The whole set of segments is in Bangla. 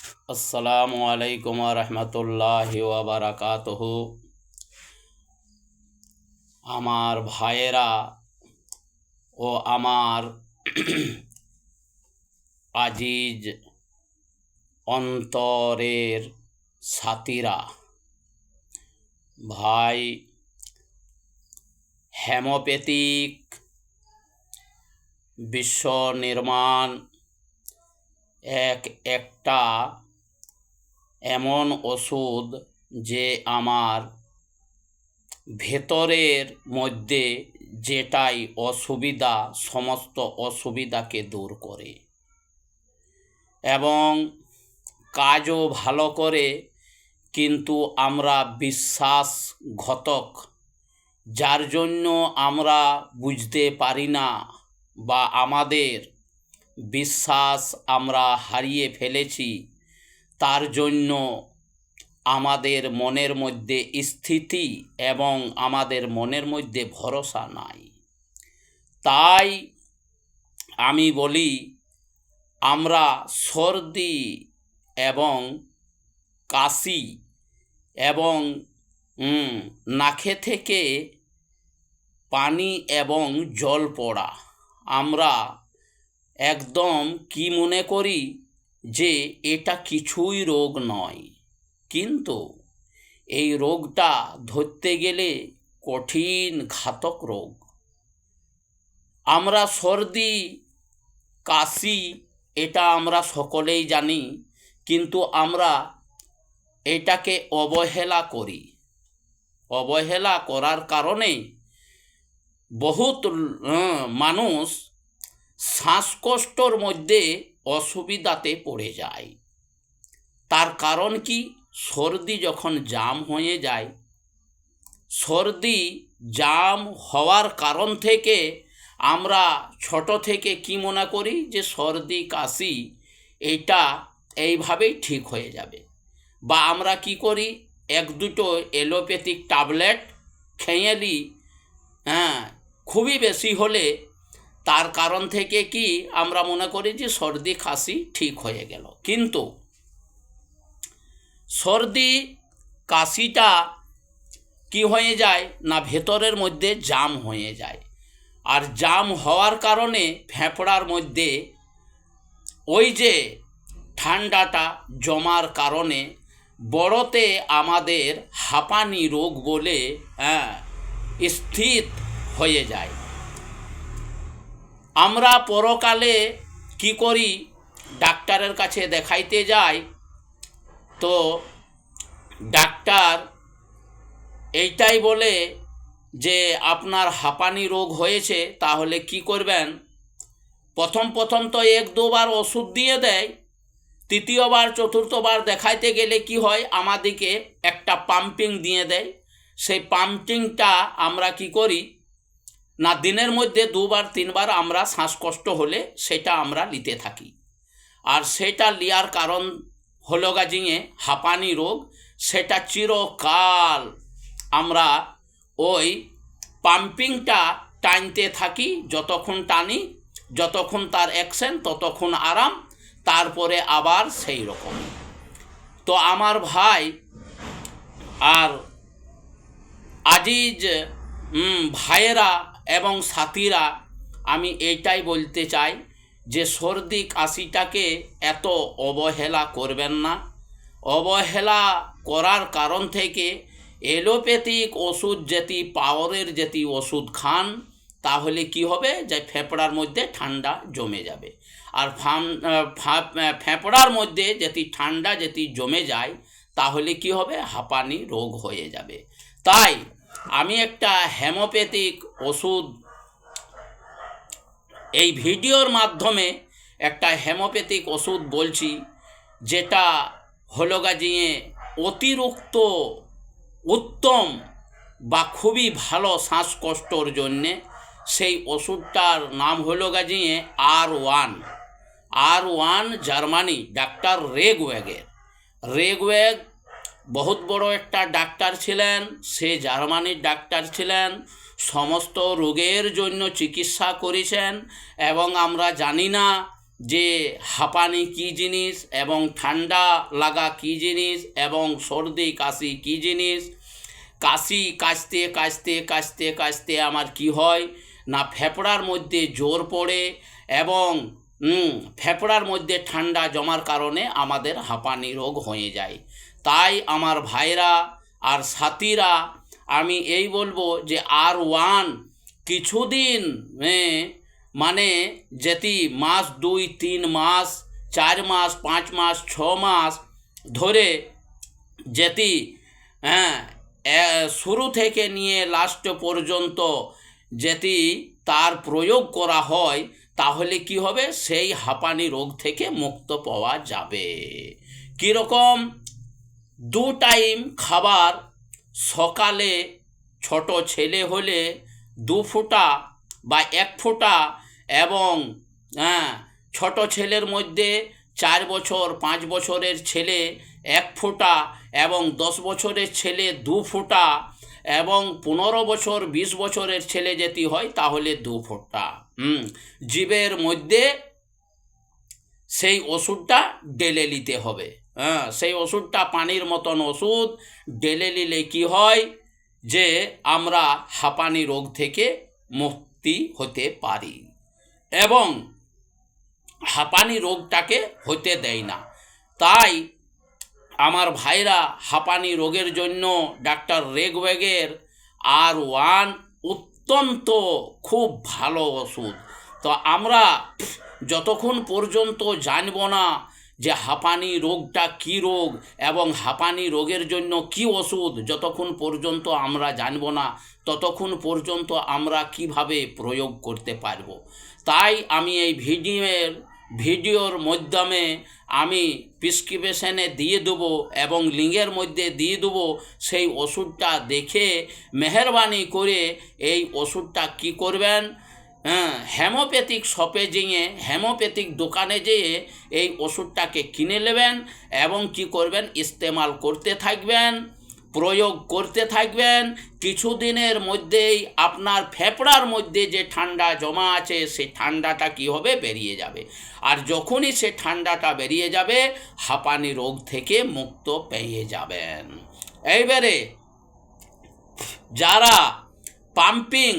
আসসালামু আলাইকুম রহমতুল্লাহি ওয়া বারাকাতুহু। আমার ভাইয়েরা ও আমার আজিজ অন্তরের সাথীরা, ভাই, হোমিওপ্যাথিক বিশ্ব নির্মাণ একটা এমন ওষুধ যে আমার ভেতরের মধ্যে যেটাই অসুবিধা সমস্ত অসুবিধাকে দূর করে এবং কাজও ভালো করে, কিন্তু আমরা বিশ্বাসঘাতক, যার জন্য আমরা বুঝতে পারি না বা আমাদের বিশ্বাস আমরা হারিয়ে ফেলেছি, তার জন্য আমাদের মনের মধ্যে স্থিতি এবং আমাদের মনের মধ্যে ভরসা নাই। তাই আমি বলি, আমরা সর্দি এবং কাশি এবং নাকে থেকে পানি এবং জল পড়া, আমরা একদম কি মনে করি যে এটা কিছুই রোগ নয়, কিন্তু এই রোগটা ধরতে গেলে কঠিন ঘাতক রোগ। আমরা সর্দি কাশি এটা আমরা সকলেই জানি, কিন্তু আমরা এটাকে অবহেলা করি। অবহেলা করার কারণে বহুত মানুষ শ্বাসকষ্টর মধ্যে অসুবিধাতে পড়ে যায়। তার কারণ কি? সর্দি যখন জাম হয়ে যায়, সর্দি জাম হওয়ার কারণ থেকে আমরা ছোট থেকে কি মনে করি যে সর্দি কাশি এটা এইভাবেই ঠিক হয়ে যাবে, বা আমরা কি করি, এক দুটো অ্যালোপ্যাথিক ট্যাবলেট খেয়ে নিই, খুবই বেশি হলে তার কারণ থেকে কি আমরা মনে করি যে সর্দি কাশি ঠিক হয়ে গেল। কিন্তু সর্দি কাশিটা কি হয়ে যায় না, ভেতরের মধ্যে জাম হয়ে যায়, আর জাম হওয়ার কারণে ফেফড়ার মধ্যে ওই যে ঠান্ডাটা জমার কারণে বড়তে আমাদের হাঁপানি রোগ বলে স্থির হয়ে যায়। আমরা পরকালে কি করি, ডাক্তারের কাছে দেখাইতে যাই, তো ডাক্তার এইটাই বলে যে আপনার হাঁপানি রোগ হয়েছে, তাহলে কি করবেন? প্রথম তো এক দুবার ওষুধ দিয়ে দেয়, তৃতীয়বার চতুর্থবার দেখাইতে গেলে কি হয়, আমাদেরকে একটা পাম্পিং দিয়ে দেয়। সেই পাম্পিংটা আমরা কি করি না, দিনের মধ্যে দুবার তিনবার আমরা শ্বাসকষ্ট হলে সেটা আমরা নিতে থাকি, আর সেটা লিয়ার কারণ হলো গাজিয়ে হাঁপানি রোগ। সেটা চিরকাল আমরা ওই পাম্পিংটা টানতে থাকি, যতক্ষণ টানি যতক্ষণ তার অ্যাকশন ততক্ষণ আরাম, তারপরে আবার সেই রকম। তো আমার ভাই আর আজিজ ভাইয়েরা এবং সাথীরা, আমি এইটাই বলতে চাই যে সর্দি কাশিটাকে এত অবহেলা করবেন না। অবহেলা করার কারণ থেকে অ্যালোপ্যাথিক ওষুধ যেটি পাওয়ারের যেটি ওষুধ খান, তাহলে কি হবে যে ফেফড়ার মধ্যে ঠান্ডা জমে যাবে, আর ফেফড়ার মধ্যে যেটি ঠান্ডা যেটি জমে যায়, তাহলে কি হবে, হাঁপানি রোগ হয়ে যাবে। তাই আমি একটা হোমিওপ্যাথিক ওষুধ এই ভিডিওর মাধ্যমে একটা হোমিওপ্যাথিক ওষুধ বলছি, যেটা হলো গাজিয়ে অতিরিক্ত উত্তম বা খুবই ভালো শ্বাসকষ্টর জন্যে। সেই ওষুধটার নাম হলো গাজিয়ে R1 জার্মানি, ডাক্তার রেগওয়েগ বহুত বড় একটা ডাক্তার ছিলেন, সে জার্মানির ডাক্তার ছিলেন, সমস্ত রোগের জন্য চিকিৎসা করেছেন। এবং আমরা জানি না যে হাঁপানি কী জিনিস এবং ঠান্ডা লাগা কী জিনিস এবং সর্দি কাশি কী জিনিস। কাশি কাশতে কাশতে কাশতে কাশতে আমার কি হয় না, ফেফড়ার মধ্যে জোর পড়ে এবং ফেফড়ার মধ্যে ঠান্ডা জমার কারণে আমাদের হাঁপানি রোগ হয়ে যায়। তাই আমার ভাইরা আর সাথীরা, আমি এই বলবো যে R1 কিছুদিন মানে যেটি মাস 2-3 মাস 4 মাস 5 মাস 6 মাস ধরে যেটি শুরু থেকে নিয়ে লাস্ট পর্যন্ত যেটি তার প্রয়োগ করা হয়, তাহলে কি হবে, সেই হাঁপানি রোগ থেকে মুক্ত পাওয়া যাবে। কীরকম? 2 টাইম খাবার, সকালে ছোট ছেলে হলে 2 ফোঁটা বা 1 ফোঁটা, এবং ছোট ছেলের মধ্যে 4 বছর 5 বছরের ছেলে 1 ফোঁটা, এবং 10 বছরের ছেলে 2 ফোঁটা, এবং 15 বছর 20 বছরের ছেলে যেটি হয় তাহলে 2 ফোঁটা জিভের মধ্যে সেই ওষুধটা ঢেলে নিতে হবে। সেই ওষুধটা পানির মতন ওষুধ ঢেলে নিলে কি হয় যে আমরা হাঁপানি রোগ থেকে মুক্তি হতে পারি এবং হাঁপানি রোগটাকে হতে দেয় না। তাই আমার ভাইরা, হাঁপানি রোগের জন্য ডাক্তার রেগওয়েগের R1 অত্যন্ত খুব ভালো ওষুধ। তো আমরা যতক্ষণ পর্যন্ত জানব না যে হাঁপানি রোগটা কী রোগ এবং হাঁপানি রোগের জন্য কী ওষুধ, যতক্ষণ পর্যন্ত আমরা জানব না ততক্ষণ পর্যন্ত আমরা কিভাবে প্রয়োগ করতে পারব। তাই আমি এই ভিডিওর মাধ্যমে আমি প্রেসক্রিপশনে দিয়ে দেবো এবং লিঙ্কের মধ্যে দিয়ে দেবো। সেই ওষুধটা দেখে মেহেরবানি করে এই ওষুধটা কি করবেন, হোমিওপ্যাথিক শপে যেয়ে, হোমিওপ্যাথিক দোকানে যেয়ে এই ওষুধটাকে কিনে নেবেন এবং কি করবেন, ইস্তেমাল করতে থাকবেন, প্রয়োগ করতে থাকবেন। কিছুদিনের মধ্যেই আপনার ফেফড়ার মধ্যে যে ঠান্ডা জমা আছে সেই ঠান্ডাটা কি হবে, বেরিয়ে যাবে। আর যখনই সে ঠান্ডাটা বেরিয়ে যাবে, হাঁপানি রোগ থেকে মুক্ত পেয়ে যাবেন। এইবারে যারা পাম্পিং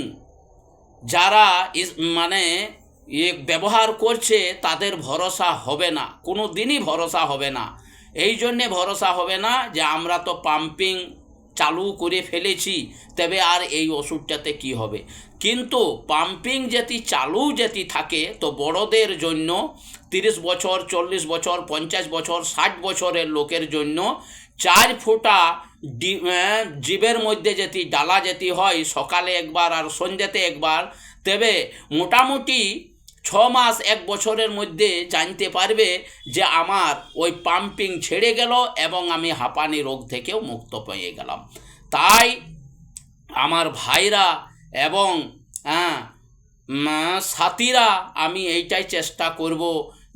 ব্যবহার করছে তাদের ভরসা হবে না, কোনো দিনই ভরসা হবে না। এই জন্যে ভরসা হবে না যে আমরা তো পাম্পিং চালু করে ফেলেছি, তবে আর এই ওষুধটাতে কি হবে। কিন্তু পাম্পিং চালু থাকে, তো বড়দের জন্য 30 বছর 40 বছর 50 বছর 60 বছরের লোকের জন্য 4 ফোঁটা জিভের মধ্যে ডালা হয়, সকালে একবার আর সন্ধ্যাতে একবার, তবে মোটামুটি 6 মাস 1 বছরের মধ্যে জানতে পারবে যে আমার ওই পাম্পিং ছেড়ে গেল এবং আমি হাঁপানি রোগ থেকেও মুক্ত পেয়ে গেলাম। তাই আমার ভাইরা এবং সাথীরা, আমি এইটাই চেষ্টা করব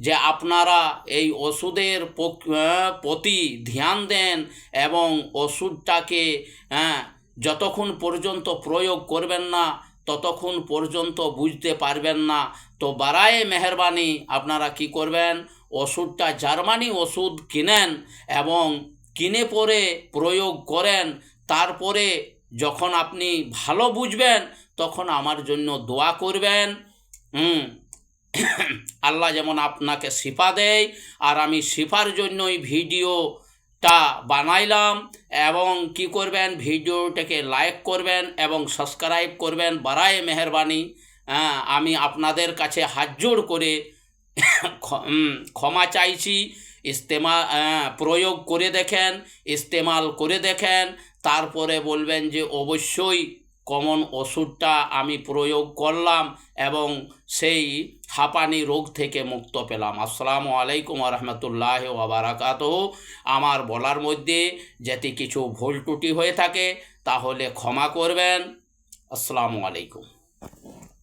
যে আপনারা এই ওষুধের প্রতি ধ্যান দেন এবং ওষুধটাকে যতক্ষণ পর্যন্ত প্রয়োগ করবেন না ততক্ষণ পর্যন্ত বুঝতে পারবেন না। তো বারায়ে মেহেরবানি আপনারা কি করবেন, ওষুধটা জার্মানি ওষুধ কিনেন এবং কিনে পরে প্রয়োগ করেন। তারপরে যখন আপনি ভালো বুঝবেন তখন আমার জন্য দোয়া করবেন। আল্লাহ যেমন আপনাকে শিফা দেয়, আর আমি শিফার জন্যই ভিডিওটা বানাইলাম। এবং কি করবেন, ভিডিওটাকে লাইক করবেন এবং সাবস্ক্রাইব করবেন। বারায়ে মেহেরবানি আমি আপনাদের কাছে হাত জোড় করে ক্ষমা চাইছি। প্রয়োগ করে দেখেন, ইস্তেমাল করে দেখেন, তারপরে বলবেন যে অবশ্যই কমন ওষুধটা আমি প্রয়োগ করলাম এবং সেই হাঁপানি রোগ থেকে মুক্ত পেলাম। আসসালামু আলাইকুম ওয়া রাহমাতুল্লাহি ওয়া বারাকাতুহু। আমার বলার মধ্যে যদি কিছু ভুল ত্রুটি হয়ে থাকে তাহলে ক্ষমা করবেন। আসসালামু আলাইকুম।